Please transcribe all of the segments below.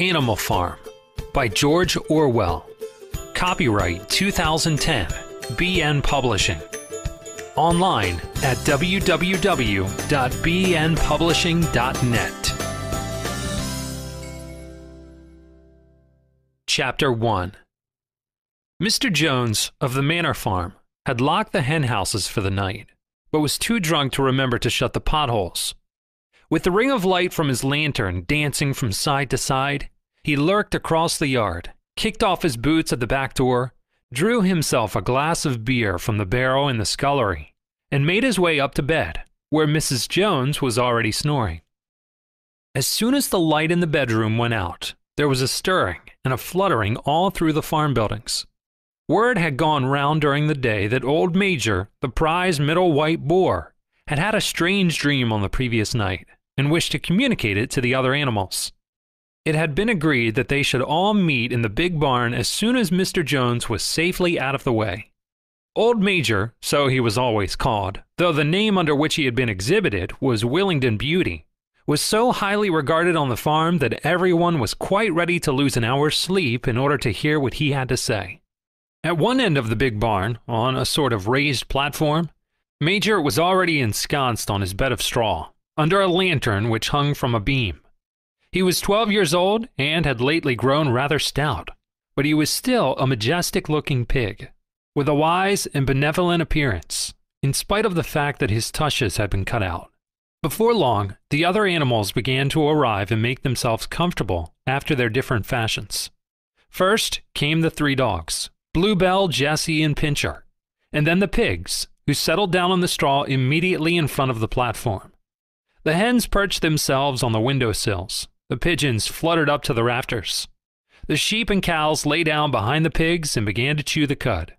Animal Farm by George Orwell. Copyright 2010, BN Publishing. Online at www.bnpublishing.net. Chapter 1. Mr. Jones of the Manor Farm had locked the hen houses for the night, but was too drunk to remember to shut the potholes. With the ring of light from his lantern dancing from side to side, he lurked across the yard, kicked off his boots at the back door, drew himself a glass of beer from the barrel in the scullery, and made his way up to bed, where Mrs. Jones was already snoring. As soon as the light in the bedroom went out, there was a stirring and a fluttering all through the farm buildings. Word had gone round during the day that old Major, the prize middle white boar, had had a strange dream on the previous night, and wished to communicate it to the other animals. It had been agreed that they should all meet in the big barn as soon as Mr. Jones was safely out of the way. Old Major, so he was always called, though the name under which he had been exhibited was Willingdon Beauty, was so highly regarded on the farm that everyone was quite ready to lose an hour's sleep in order to hear what he had to say. At one end of the big barn, on a sort of raised platform, Major was already ensconced on his bed of straw, under a lantern which hung from a beam. He was 12 years old and had lately grown rather stout, but he was still a majestic-looking pig, with a wise and benevolent appearance, in spite of the fact that his tushes had been cut out. Before long, the other animals began to arrive and make themselves comfortable after their different fashions. First came the 3 dogs, Bluebell, Jessie, and Pincher, and then the pigs, who settled down on the straw immediately in front of the platform. The hens perched themselves on the window sills. The pigeons fluttered up to the rafters. The sheep and cows lay down behind the pigs and began to chew the cud.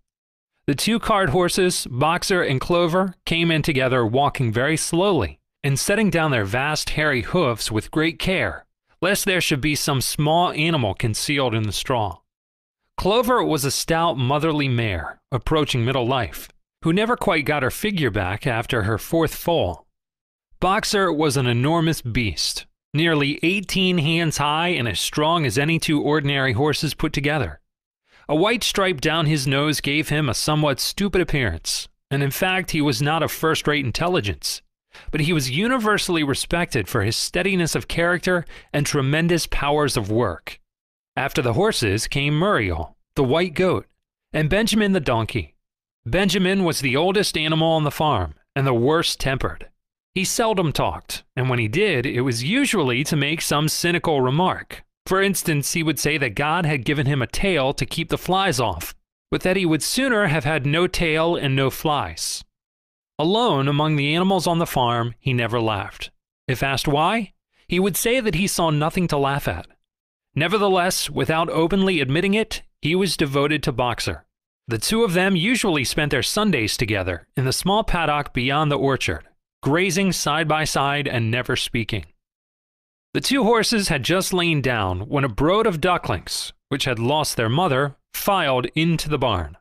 The 2 cart horses, Boxer and Clover, came in together, walking very slowly and setting down their vast hairy hoofs with great care, lest there should be some small animal concealed in the straw. Clover was a stout motherly mare, approaching middle life, who never quite got her figure back after her 4th foal. Boxer was an enormous beast, nearly 18 hands high and as strong as any 2 ordinary horses put together. A white stripe down his nose gave him a somewhat stupid appearance, and in fact he was not of first-rate intelligence, but he was universally respected for his steadiness of character and tremendous powers of work. After the horses came Muriel, the white goat, and Benjamin the donkey. Benjamin was the oldest animal on the farm and the worst tempered. He seldom talked, and when he did, it was usually to make some cynical remark. For instance, he would say that God had given him a tail to keep the flies off, but that he would sooner have had no tail and no flies. Alone among the animals on the farm, he never laughed. If asked why, he would say that he saw nothing to laugh at. Nevertheless, without openly admitting it, he was devoted to Boxer. The 2 of them usually spent their Sundays together in the small paddock beyond the orchard, grazing side by side and never speaking. The 2 horses had just lain down when a brood of ducklings, which had lost their mother, filed into the barn,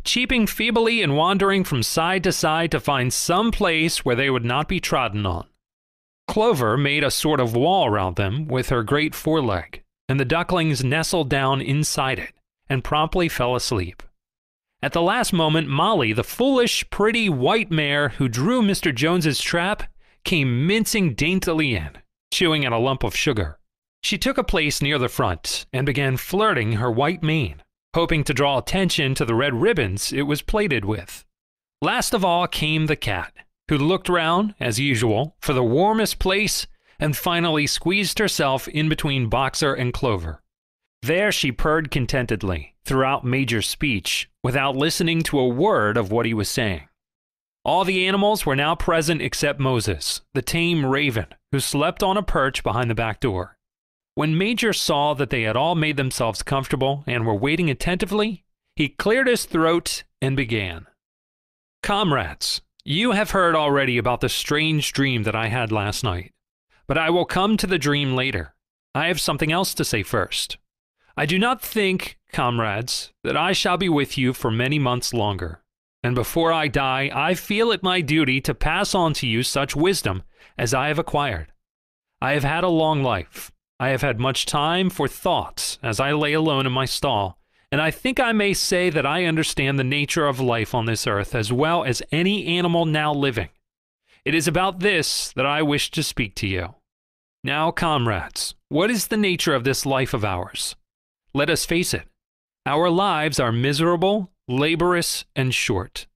cheeping feebly and wandering from side to side to find some place where they would not be trodden on. Clover made a sort of wall round them with her great foreleg, and the ducklings nestled down inside it and promptly fell asleep. At the last moment, Molly, the foolish, pretty white mare who drew Mr. Jones's trap, came mincing daintily in, chewing at a lump of sugar. She took a place near the front and began flirting her white mane, hoping to draw attention to the red ribbons it was plaited with. Last of all came the cat, who looked round, as usual, for the warmest place and finally squeezed herself in between Boxer and Clover. There she purred contentedly throughout Major's speech, without listening to a word of what he was saying. All the animals were now present except Moses, the tame raven, who slept on a perch behind the back door. When Major saw that they had all made themselves comfortable and were waiting attentively, he cleared his throat and began. "Comrades, you have heard already about the strange dream that I had last night, but I will come to the dream later. I have something else to say first. I do not think, comrades, that I shall be with you for many months longer, and before I die, I feel it my duty to pass on to you such wisdom as I have acquired. I have had a long life, I have had much time for thoughts as I lay alone in my stall, and I think I may say that I understand the nature of life on this earth as well as any animal now living. It is about this that I wish to speak to you. Now, comrades, what is the nature of this life of ours? Let us face it. Our lives are miserable, laborious, and short.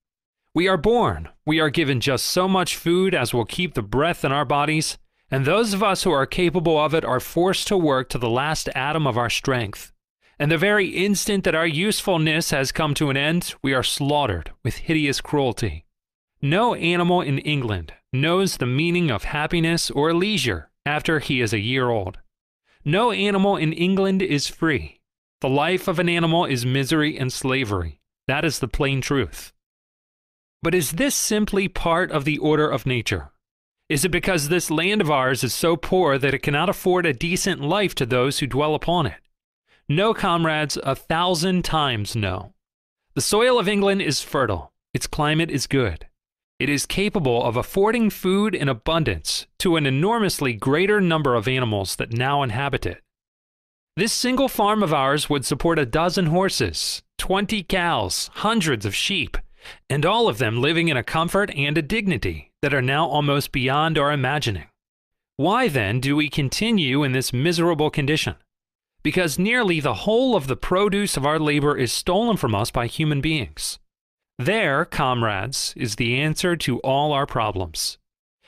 We are born, we are given just so much food as will keep the breath in our bodies, and those of us who are capable of it are forced to work to the last atom of our strength. And the very instant that our usefulness has come to an end, we are slaughtered with hideous cruelty. No animal in England knows the meaning of happiness or leisure after he is a year old. No animal in England is free. The life of an animal is misery and slavery. That is the plain truth. But is this simply part of the order of nature? Is it because this land of ours is so poor that it cannot afford a decent life to those who dwell upon it? No, comrades, 1,000 times no. The soil of England is fertile. Its climate is good. It is capable of affording food in abundance to an enormously greater number of animals that now inhabit it. This single farm of ours would support 12 horses, 20 cows, hundreds of sheep, and all of them living in a comfort and a dignity that are now almost beyond our imagining. Why then do we continue in this miserable condition? Because nearly the whole of the produce of our labor is stolen from us by human beings. There, comrades, is the answer to all our problems.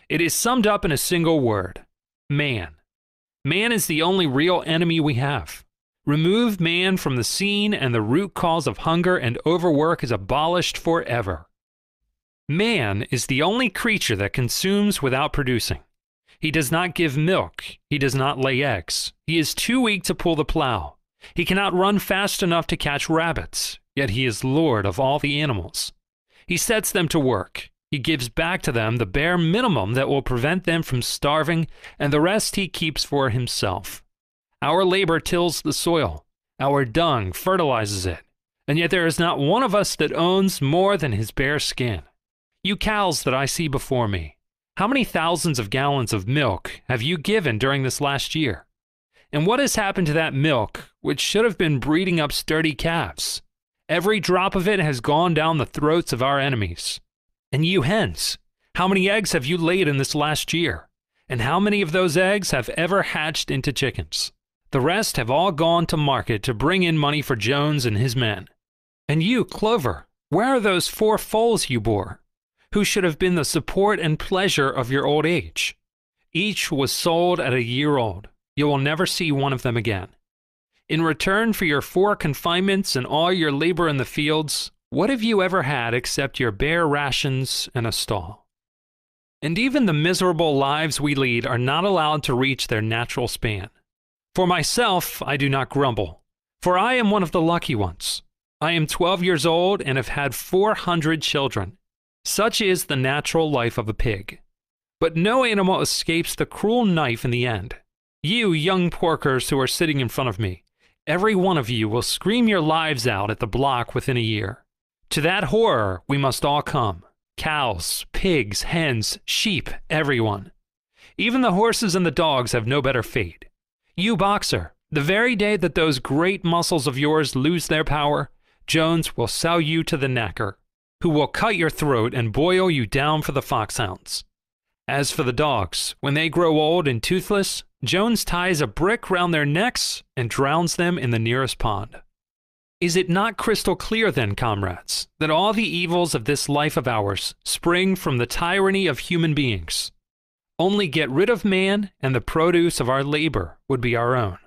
It is summed up in a single word: man. Man is the only real enemy we have. Remove man from the scene and the root cause of hunger and overwork is abolished forever. Man is the only creature that consumes without producing. He does not give milk. He does not lay eggs. He is too weak to pull the plow. He cannot run fast enough to catch rabbits, yet he is lord of all the animals. He sets them to work. He gives back to them the bare minimum that will prevent them from starving, and the rest he keeps for himself. Our labor tills the soil. Our dung fertilizes it. And yet there is not one of us that owns more than his bare skin. You cows that I see before me, how many thousands of gallons of milk have you given during this last year? And what has happened to that milk, which should have been breeding up sturdy calves? Every drop of it has gone down the throats of our enemies. And you hens, how many eggs have you laid in this last year? And how many of those eggs have ever hatched into chickens? The rest have all gone to market to bring in money for Jones and his men. And you, Clover, where are those 4 foals you bore, who should have been the support and pleasure of your old age? Each was sold at a year old. You will never see one of them again. In return for your 4 confinements and all your labor in the fields, what have you ever had except your bare rations and a stall? And even the miserable lives we lead are not allowed to reach their natural span. For myself, I do not grumble, for I am one of the lucky ones. I am 12 years old and have had 400 children. Such is the natural life of a pig. But no animal escapes the cruel knife in the end. You young porkers who are sitting in front of me, every one of you will scream your lives out at the block within a year. To that horror we must all come. Cows, pigs, hens, sheep, everyone. Even the horses and the dogs have no better fate. You boxer, the very day that those great muscles of yours lose their power, Jones will sell you to the knacker, who will cut your throat and boil you down for the foxhounds. As for the dogs, when they grow old and toothless, Jones ties a brick round their necks and drowns them in the nearest pond. Is it not crystal clear then, comrades, that all the evils of this life of ours spring from the tyranny of human beings? Only get rid of man, and the produce of our labor would be our own.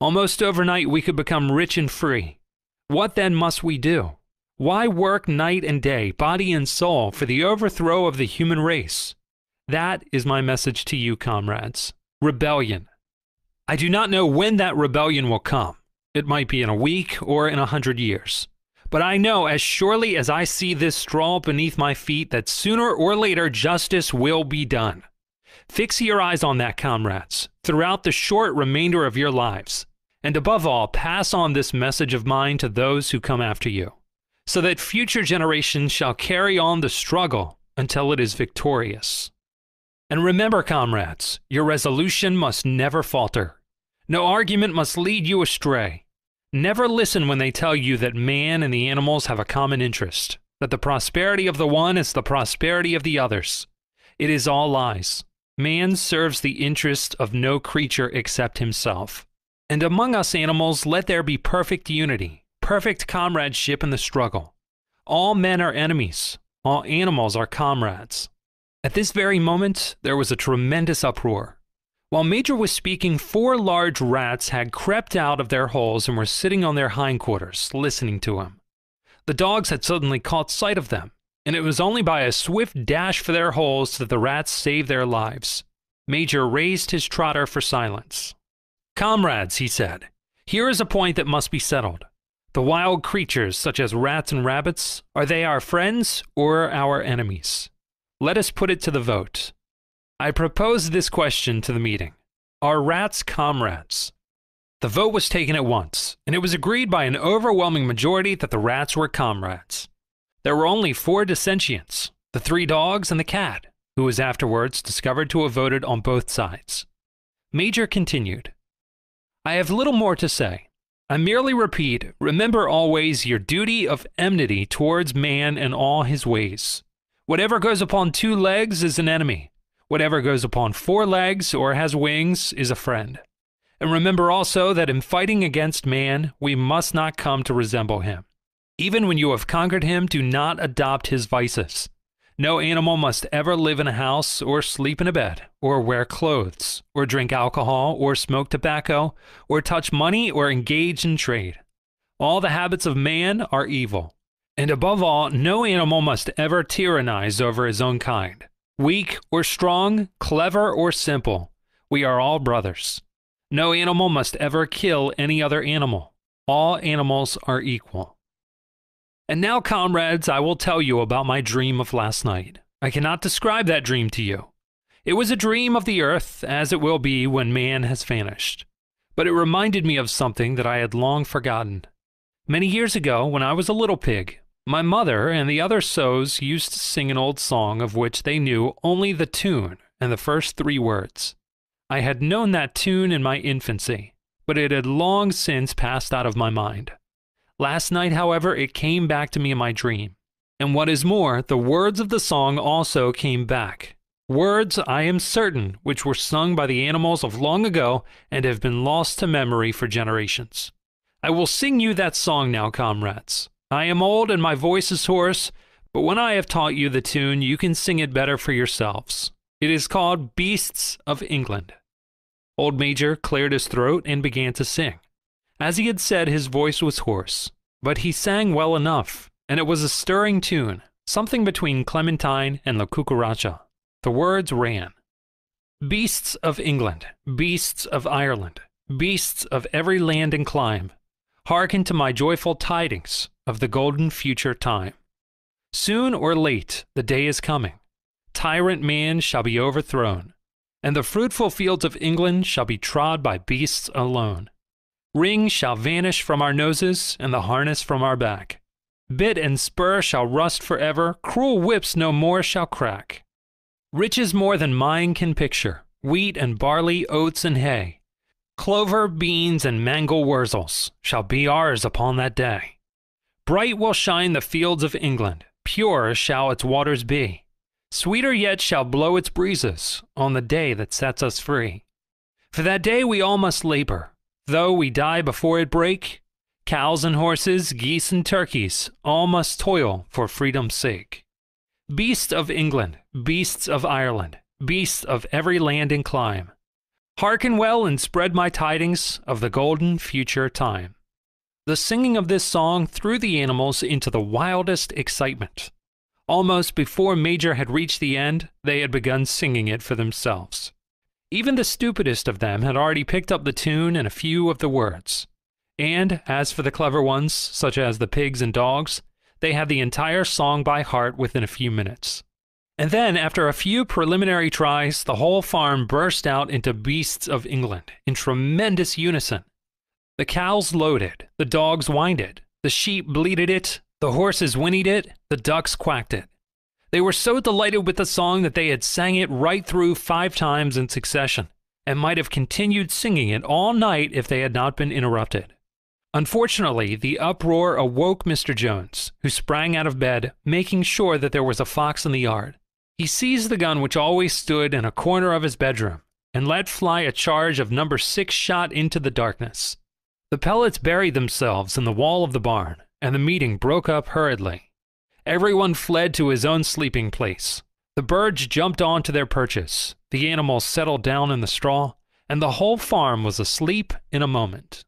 Almost overnight we could become rich and free. What then must we do? Why work night and day, body and soul, for the overthrow of the human race? That is my message to you, comrades. Rebellion. I do not know when that rebellion will come. It might be in a week or in 100 years. But I know as surely as I see this straw beneath my feet that sooner or later justice will be done. Fix your eyes on that, comrades, throughout the short remainder of your lives, and above all, pass on this message of mine to those who come after you, so that future generations shall carry on the struggle until it is victorious. And remember, comrades, your resolution must never falter. No argument must lead you astray. Never listen when they tell you that man and the animals have a common interest, that the prosperity of the one is the prosperity of the others. It is all lies. Man serves the interest of no creature except himself. And among us animals let there be perfect unity, perfect comradeship in the struggle. All men are enemies. All animals are comrades. At this very moment, there was a tremendous uproar. While Major was speaking, 4 large rats had crept out of their holes and were sitting on their hindquarters, listening to him. The dogs had suddenly caught sight of them, and it was only by a swift dash for their holes that the rats saved their lives. Major raised his trotter for silence. "Comrades," he said, "here is a point that must be settled. The wild creatures, such as rats and rabbits, are they our friends or our enemies? Let us put it to the vote. I propose this question to the meeting. Are rats comrades?" The vote was taken at once, and it was agreed by an overwhelming majority that the rats were comrades. There were only 4 dissentients, the 3 dogs and the cat, who was afterwards discovered to have voted on both sides. Major continued, "I have little more to say. I merely repeat, remember always your duty of enmity towards man and all his ways. Whatever goes upon 2 legs is an enemy. Whatever goes upon 4 legs or has wings is a friend. And remember also that in fighting against man, we must not come to resemble him. Even when you have conquered him, do not adopt his vices. No animal must ever live in a house, or sleep in a bed, or wear clothes, or drink alcohol, or smoke tobacco, or touch money, or engage in trade. All the habits of man are evil. And above all, no animal must ever tyrannize over his own kind. Weak or strong, clever or simple, we are all brothers. No animal must ever kill any other animal. All animals are equal. And now, comrades, I will tell you about my dream of last night. I cannot describe that dream to you. It was a dream of the earth, as it will be when man has vanished. But it reminded me of something that I had long forgotten. Many years ago, when I was a little pig, my mother and the other sows used to sing an old song of which they knew only the tune and the first 3 words. I had known that tune in my infancy, but it had long since passed out of my mind. Last night, however, it came back to me in my dream. And what is more, the words of the song also came back. Words, I am certain, which were sung by the animals of long ago and have been lost to memory for generations. I will sing you that song now, comrades. I am old and my voice is hoarse, but when I have taught you the tune, you can sing it better for yourselves. It is called Beasts of England. Old Major cleared his throat and began to sing. As he had said, his voice was hoarse, but he sang well enough, and it was a stirring tune, something between Clementine and La Cucaracha. The words ran, "Beasts of England, beasts of Ireland, beasts of every land and clime, hearken to my joyful tidings of the golden future time. Soon or late the day is coming. Tyrant man shall be overthrown, and the fruitful fields of England shall be trod by beasts alone. Ring shall vanish from our noses, and the harness from our back. Bit and spur shall rust forever, cruel whips no more shall crack. Riches more than mine can picture, wheat and barley, oats and hay, clover, beans, and mangel wurzels shall be ours upon that day. Bright will shine the fields of England, pure shall its waters be. Sweeter yet shall blow its breezes on the day that sets us free. For that day we all must labor, though we die before it break. Cows and horses, geese and turkeys, all must toil for freedom's sake. Beasts of England, beasts of Ireland, beasts of every land and clime, hearken well and spread my tidings of the golden future time." The singing of this song threw the animals into the wildest excitement. Almost before Major had reached the end, they had begun singing it for themselves. Even the stupidest of them had already picked up the tune and a few of the words. And as for the clever ones, such as the pigs and dogs, they had the entire song by heart within a few minutes. And then, after a few preliminary tries, the whole farm burst out into Beasts of England in tremendous unison. The cows lowed it, the dogs whined it, the sheep bleated it, the horses whinnied it, the ducks quacked it. They were so delighted with the song that they had sang it right through 5 times in succession, and might have continued singing it all night if they had not been interrupted. Unfortunately, the uproar awoke Mr. Jones, who sprang out of bed, making sure that there was a fox in the yard. He seized the gun which always stood in a corner of his bedroom, and let fly a charge of number 6 shot into the darkness. The pellets buried themselves in the wall of the barn, and the meeting broke up hurriedly. Everyone fled to his own sleeping place. The birds jumped on to their perches, the animals settled down in the straw, and the whole farm was asleep in a moment.